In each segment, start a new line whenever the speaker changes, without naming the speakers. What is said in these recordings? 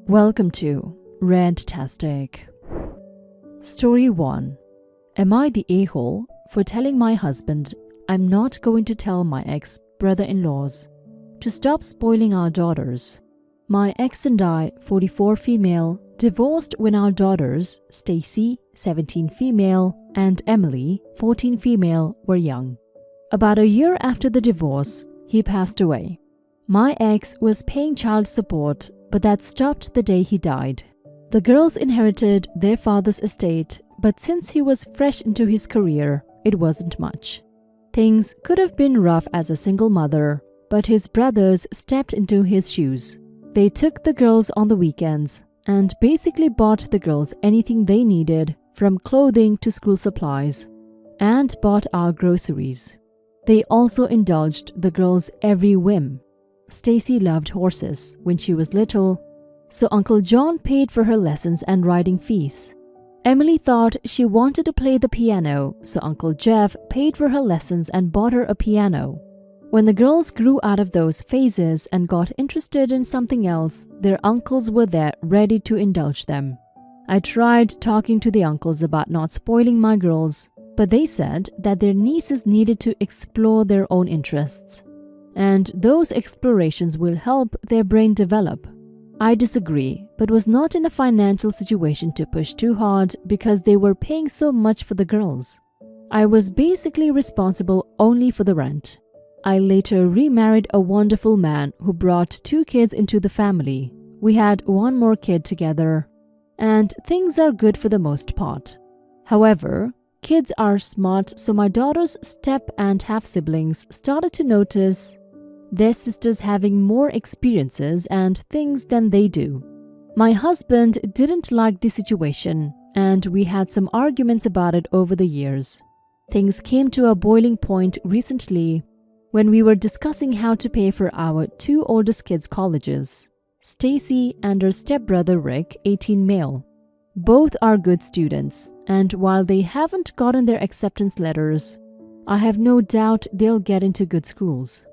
Welcome to Rantastic. Story 1. Am I the a-hole for telling my husband I'm not going to tell my ex-brother-in-laws to stop spoiling our daughters? My ex and I, 44 female, divorced when our daughters, Stacy, 17 female, and Emily, 14 female, were young. About a year after the divorce, he passed away. My ex was paying child support, but that stopped the day he died. The girls inherited their father's estate, but since he was fresh into his career, it wasn't much. Things could have been rough as a single mother, but his brothers stepped into his shoes. They took the girls on the weekends and basically bought the girls anything they needed, from clothing to school supplies, and bought our groceries. They also indulged the girls' every whim. Stacy loved horses when she was little, so Uncle John paid for her lessons and riding fees. Emily thought she wanted to play the piano, so Uncle Jeff paid for her lessons and bought her a piano. When the girls grew out of those phases and got interested in something else, their uncles were there ready to indulge them. I tried talking to the uncles about not spoiling my girls, but they said that their nieces needed to explore their own interests, and those explorations will help their brain develop. I disagree, but was not in a financial situation to push too hard because they were paying so much for the girls. I was basically responsible only for the rent. I later remarried a wonderful man who brought 2 kids into the family. We had 1 more kid together, and things are good for the most part. However, kids are smart, so my daughter's step and half-siblings started to notice their sisters having more experiences and things than they do. My husband didn't like the situation, and we had some arguments about it over the years. Things came to a boiling point recently when we were discussing how to pay for our 2 oldest kids' colleges, Stacy and her stepbrother Rick, 18 male. Both are good students, and while they haven't gotten their acceptance letters, I have no doubt they'll get into good schools.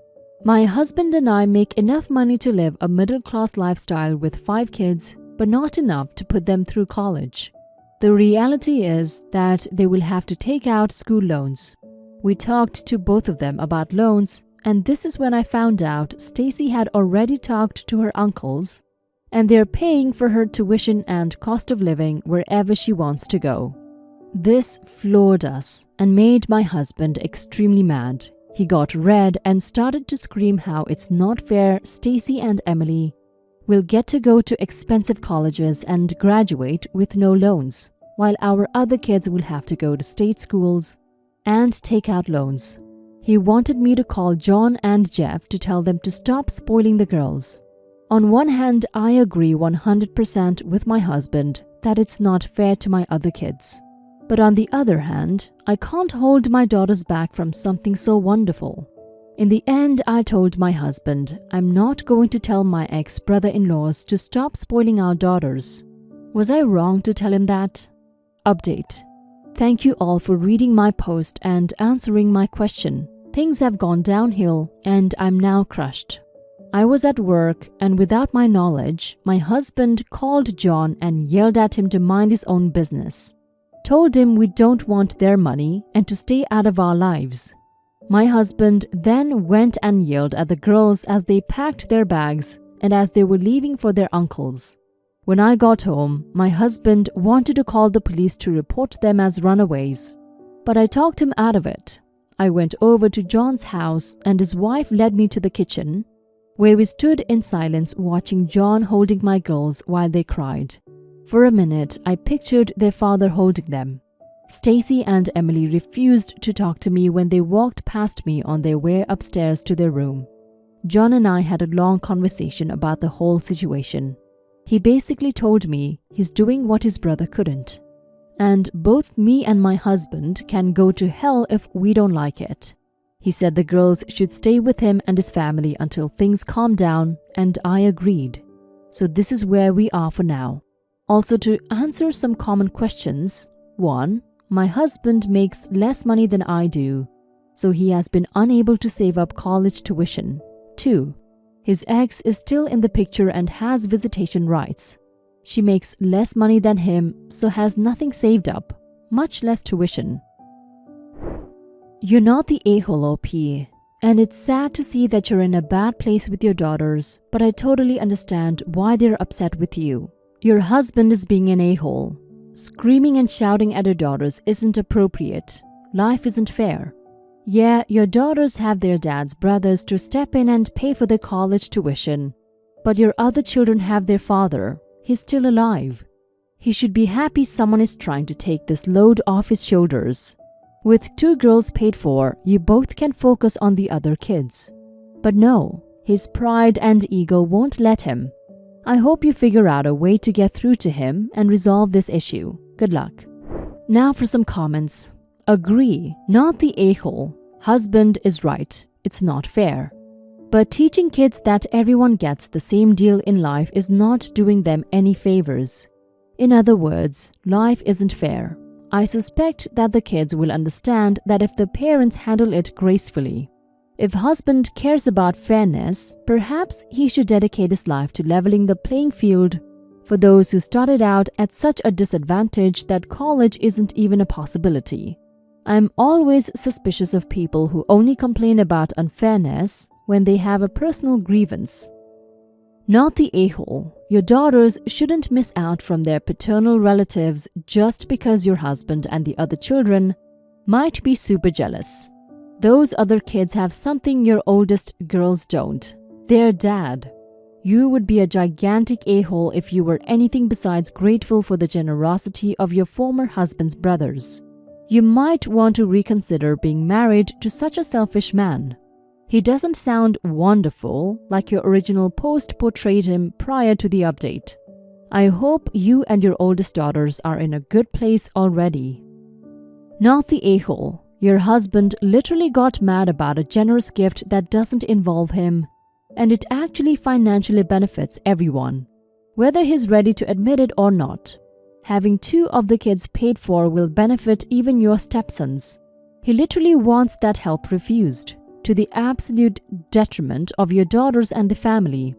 My husband and I make enough money to live a middle-class lifestyle with 5 kids, but not enough to put them through college. The reality is that they will have to take out school loans. We talked to both of them about loans, and this is when I found out Stacy had already talked to her uncles, and they're paying for her tuition and cost of living wherever she wants to go. This floored us and made my husband extremely mad. He got red and started to scream how it's not fair Stacy and Emily will get to go to expensive colleges and graduate with no loans, while our other kids will have to go to state schools and take out loans. He wanted me to call John and Jeff to tell them to stop spoiling the girls. On one hand, I agree 100% with my husband that it's not fair to my other kids. But on the other hand, I can't hold my daughters back from something so wonderful. In the end, I told my husband I'm not going to tell my ex-brother-in-laws to stop spoiling our daughters. Was I wrong to tell him that? Update. Thank you all for reading my post and answering my question. Things have gone downhill and I'm now crushed. I was at work and without my knowledge, my husband called John and yelled at him to mind his own business. Told him we don't want their money and to stay out of our lives. My husband then went and yelled at the girls as they packed their bags and as they were leaving for their uncles. When I got home, my husband wanted to call the police to report them as runaways, but I talked him out of it. I went over to John's house and his wife led me to the kitchen, where we stood in silence watching John holding my girls while they cried. For a minute, I pictured their father holding them. Stacy and Emily refused to talk to me when they walked past me on their way upstairs to their room. John and I had a long conversation about the whole situation. He basically told me he's doing what his brother couldn't, and both me and my husband can go to hell if we don't like it. He said the girls should stay with him and his family until things calm down, and I agreed. So this is where we are for now. Also, to answer some common questions. 1. My husband makes less money than I do, so he has been unable to save up college tuition. 2. His ex is still in the picture and has visitation rights, She makes less money than him, so has nothing saved up, much less tuition. You're not the a-hole, OP. And it's sad to see that you're in a bad place with your daughters, but I totally understand why they're upset with you. Your husband is being an a-hole. Screaming and shouting at your daughters isn't appropriate. Life isn't fair. Yeah, your daughters have their dad's brothers to step in and pay for their college tuition. But your other children have their father. He's still alive. He should be happy someone is trying to take this load off his shoulders. With 2 girls paid for, you both can focus on the other kids. But no, his pride and ego won't let him. I hope you figure out a way to get through to him and resolve this issue. Good luck. Now for some comments. Agree, not the a-hole. Husband is right. It's not fair. But teaching kids that everyone gets the same deal in life is not doing them any favors. In other words, life isn't fair. I suspect that the kids will understand that if the parents handle it gracefully. If husband cares about fairness, perhaps he should dedicate his life to leveling the playing field for those who started out at such a disadvantage that college isn't even a possibility. I'm always suspicious of people who only complain about unfairness when they have a personal grievance. Not the a-hole. Your daughters shouldn't miss out from their paternal relatives just because your husband and the other children might be super jealous. Those other kids have something your oldest girls don't. Their dad. You would be a gigantic a-hole if you were anything besides grateful for the generosity of your former husband's brothers. You might want to reconsider being married to such a selfish man. He doesn't sound wonderful like your original post portrayed him prior to the update. I hope you and your oldest daughters are in a good place already. Not the a-hole. Your husband literally got mad about a generous gift that doesn't involve him, and it actually financially benefits everyone, whether he's ready to admit it or not. Having 2 of the kids paid for will benefit even your stepsons. He literally wants that help refused, to the absolute detriment of your daughters and the family.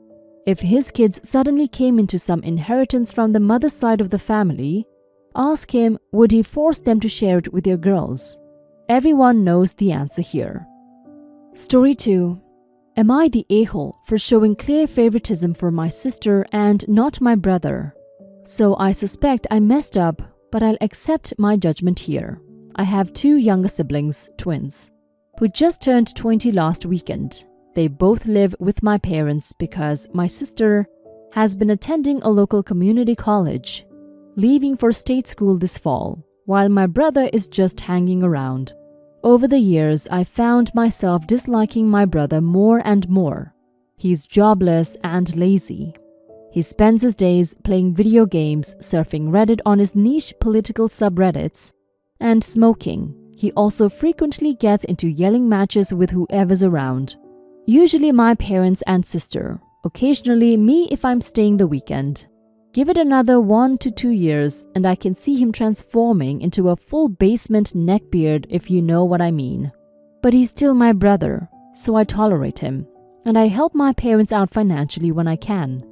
If his kids suddenly came into some inheritance from the mother's side of the family, ask him, would he force them to share it with your girls? Everyone knows the answer here. Story 2. Am I the a-hole for showing clear favoritism for my sister and not my brother? So I suspect I messed up, but I'll accept my judgment here. I have 2 younger siblings, twins, who just turned 20 last weekend. They both live with my parents because my sister has been attending a local community college, leaving for state school this fall, while my brother is just hanging around. Over the years, I found myself disliking my brother more and more. He's jobless and lazy. He spends his days playing video games, surfing Reddit on his niche political subreddits, and smoking. He also frequently gets into yelling matches with whoever's around. Usually my parents and sister, occasionally me if I'm staying the weekend. Give it another 1 to 2 years and I can see him transforming into a full basement neckbeard if you know what I mean. But he's still my brother, so I tolerate him, and I help my parents out financially when I can.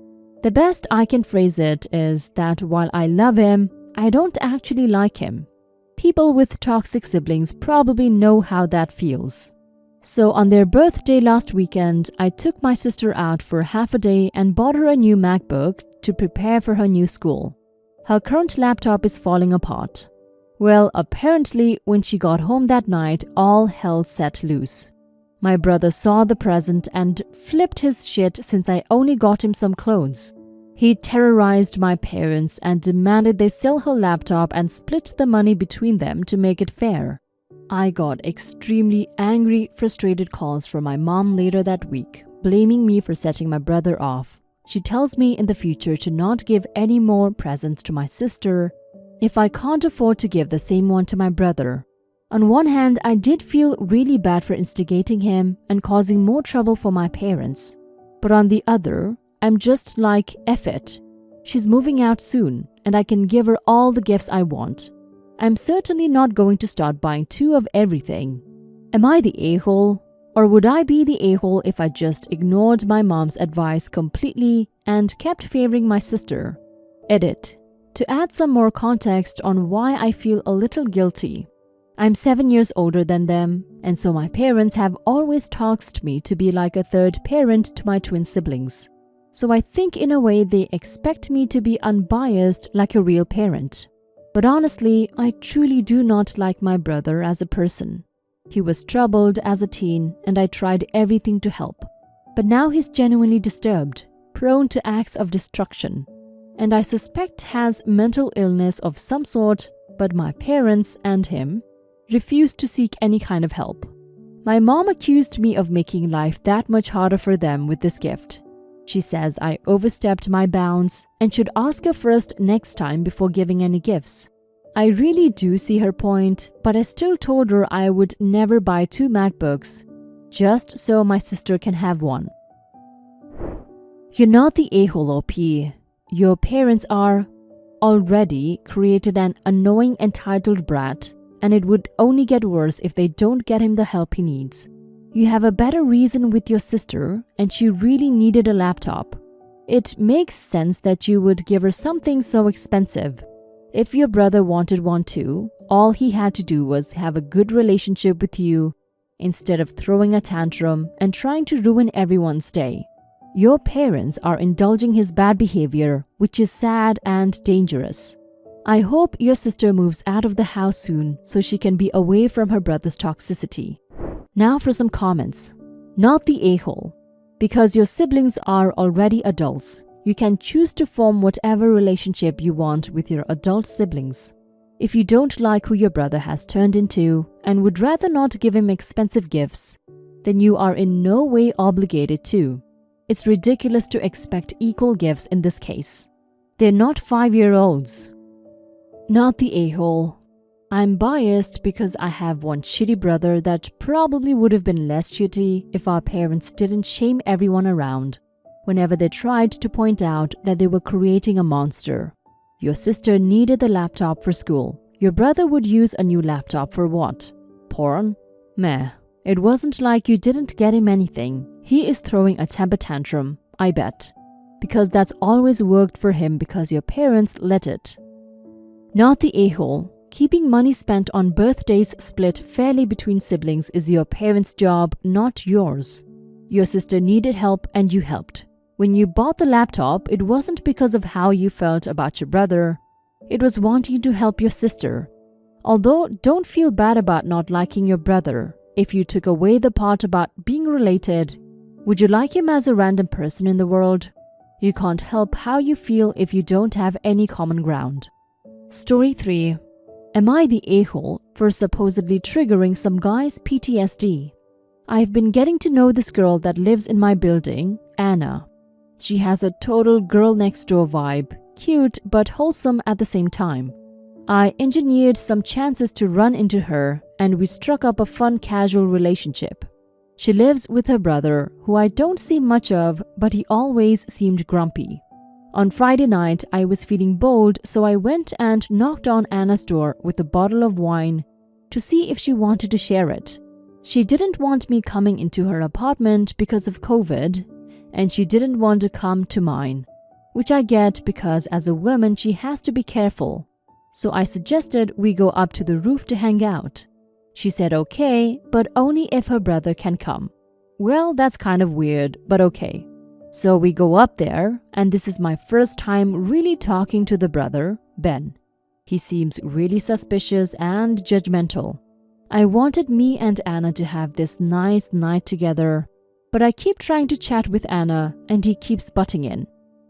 The best I can phrase it is that while I love him, I don't actually like him. People with toxic siblings probably know how that feels. So on their birthday last weekend, I took my sister out for half a day and bought her a new MacBook to prepare for her new school. Her current laptop is falling apart. Well, apparently when she got home that night, all hell set loose. My brother saw the present and flipped his shit since I only got him some clothes. He terrorized my parents and demanded they sell her laptop and split the money between them to make it fair. I got extremely angry, frustrated calls from my mom later that week, blaming me for setting my brother off. She tells me in the future to not give any more presents to my sister if I can't afford to give the same one to my brother. On one hand, I did feel really bad for instigating him and causing more trouble for my parents. But on the other, I'm just like, F it. She's moving out soon, and I can give her all the gifts I want. I'm certainly not going to start buying 2 of everything. Am I the a-hole? Or would I be the a-hole if I just ignored my mom's advice completely and kept favoring my sister? Edit. To add some more context on why I feel a little guilty. I'm 7 years older than them, and so my parents have always tasked me to be like a third parent to my twin siblings. So I think in a way they expect me to be unbiased like a real parent. But honestly, I truly do not like my brother as a person. He was troubled as a teen, and I tried everything to help. But now he's genuinely disturbed, prone to acts of destruction, and I suspect has mental illness of some sort, but my parents and him refused to seek any kind of help. My mom accused me of making life that much harder for them with this gift. She says I overstepped my bounds and should ask her first next time before giving any gifts. I really do see her point, but I still told her I would never buy 2 MacBooks, just so my sister can have one. You're not the a-hole, OP. Your parents are already created an annoying entitled brat, and it would only get worse if they don't get him the help he needs. You have a better reason with your sister, and she really needed a laptop. It makes sense that you would give her something so expensive. If your brother wanted one too, all he had to do was have a good relationship with you instead of throwing a tantrum and trying to ruin everyone's day. Your parents are indulging his bad behavior, which is sad and dangerous. I hope your sister moves out of the house soon so she can be away from her brother's toxicity. Now for some comments. Not the a-hole. Because your siblings are already adults, you can choose to form whatever relationship you want with your adult siblings. If you don't like who your brother has turned into and would rather not give him expensive gifts, then you are in no way obligated to. It's ridiculous to expect equal gifts in this case. They're not 5-year-olds. Not the a-hole. I'm biased because I have one shitty brother that probably would have been less shitty if our parents didn't shame everyone around whenever they tried to point out that they were creating a monster. Your sister needed the laptop for school. Your brother would use a new laptop for what? Porn? Meh. It wasn't like you didn't get him anything. He is throwing a temper tantrum, I bet. Because that's always worked for him because your parents let it. Not the a-hole. Keeping money spent on birthdays split fairly between siblings is your parents' job, not yours. Your sister needed help and you helped. When you bought the laptop, it wasn't because of how you felt about your brother. It was wanting to help your sister. Although, don't feel bad about not liking your brother. If you took away the part about being related, would you like him as a random person in the world? You can't help how you feel if you don't have any common ground. Story 3. Am I the a-hole for supposedly triggering some guy's PTSD? I've been getting to know this girl that lives in my building, Anna. She has a total girl next door vibe, cute but wholesome at the same time. I engineered some chances to run into her, and we struck up a fun casual relationship. She lives with her brother, who I don't see much of, but he always seemed grumpy. On Friday night, I was feeling bold, so I went and knocked on Anna's door with a bottle of wine to see if she wanted to share it. She didn't want me coming into her apartment because of COVID, and she didn't want to come to mine, which I get because as a woman she has to be careful. So I suggested we go up to the roof to hang out. She said okay, but only if her brother can come. Well, that's kind of weird, but okay. So we go up there, and this is my first time really talking to the brother, Ben. He seems really suspicious and judgmental. I wanted me and Anna to have this nice night together, but I keep trying to chat with Anna, and he keeps butting in.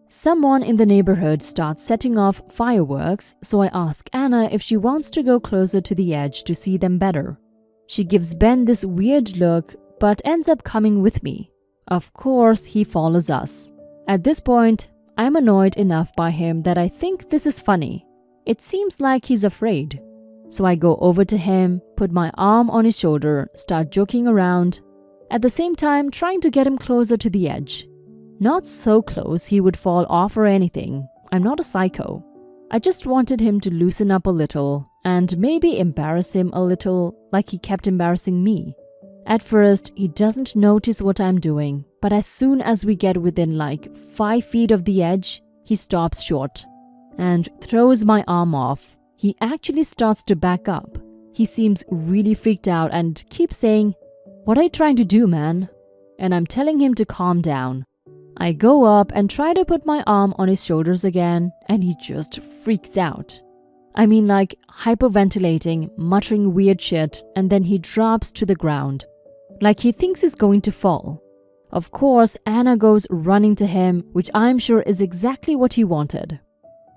Someone in the neighborhood starts setting off fireworks, so I ask Anna if she wants to go closer to the edge to see them better. She gives Ben this weird look, but ends up coming with me. Of course, he follows us. At this point, I'm annoyed enough by him that I think this is funny. It seems like he's afraid. So I go over to him, put my arm on his shoulder, start joking around, at the same time trying to get him closer to the edge. Not so close he would fall off or anything. I'm not a psycho. I just wanted him to loosen up a little and maybe embarrass him a little like he kept embarrassing me. At first, he doesn't notice what I'm doing, but as soon as we get within like 5 feet of the edge, he stops short. and throws my arm off. He actually starts to back up. He seems really freaked out and keeps saying, "What are you trying to do, man?" And I'm telling him to calm down. I go up and try to put my arm on his shoulders again, and he just freaks out. I mean, like hyperventilating, muttering weird shit, and then he drops to the ground, like he thinks he's going to fall. Of course, Anna goes running to him, which I'm sure is exactly what he wanted.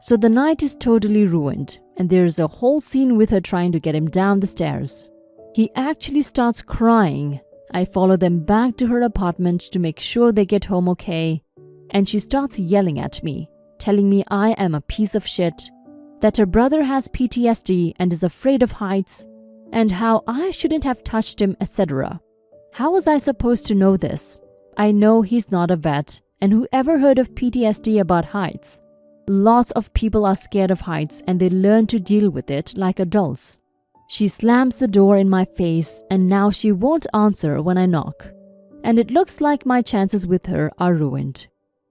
So the night is totally ruined, and there's a whole scene with her trying to get him down the stairs. He actually starts crying. I follow them back to her apartment to make sure they get home okay, and she starts yelling at me, telling me I am a piece of shit, that her brother has PTSD and is afraid of heights, and how I shouldn't have touched him, etc. How was I supposed to know this? I know he's not a vet, and who ever heard of PTSD about heights? Lots of people are scared of heights and they learn to deal with it like adults. She slams the door in my face, and now she won't answer when I knock. And it looks like my chances with her are ruined.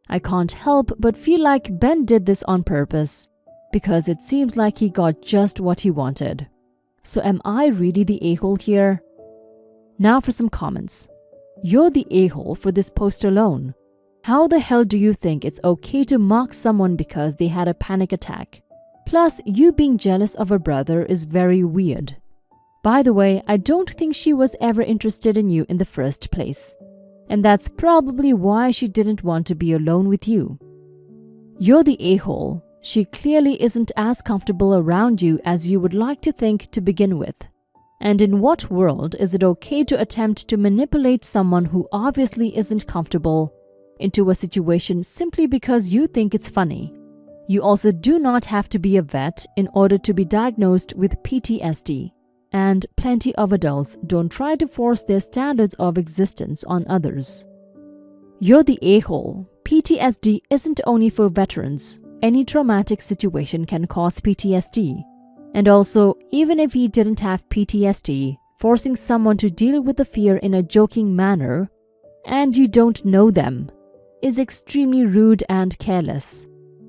I can't help but feel like Ben did this on purpose, because it seems like he got just what he wanted. So am I really the a-hole here? Now for some comments. You're the a-hole for this post alone. How the hell do you think it's okay to mock someone because they had a panic attack? Plus, you being jealous of her brother is very weird. By the way, I don't think she was ever interested in you in the first place. And that's probably why she didn't want to be alone with you. You're the a-hole. She clearly isn't as comfortable around you as you would like to think to begin with. And in what world is it okay to attempt to manipulate someone who obviously isn't comfortable into a situation simply because you think it's funny? You also do not have to be a vet in order to be diagnosed with PTSD. And plenty of adults don't try to force their standards of existence on others. You're the a-hole. PTSD isn't only for veterans. Any traumatic situation can cause PTSD. And also, even if he didn't have PTSD, forcing someone to deal with the fear in a joking manner, and you don't know them, is extremely rude and careless.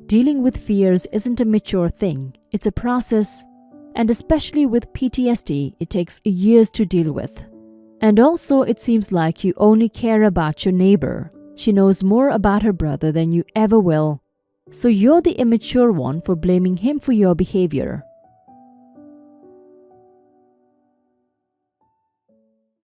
Dealing with fears isn't a mature thing, it's a process, and especially with PTSD, it takes years to deal with. And also, it seems like you only care about your neighbor. She knows more about her brother than you ever will, so you're the immature one for blaming him for your behavior.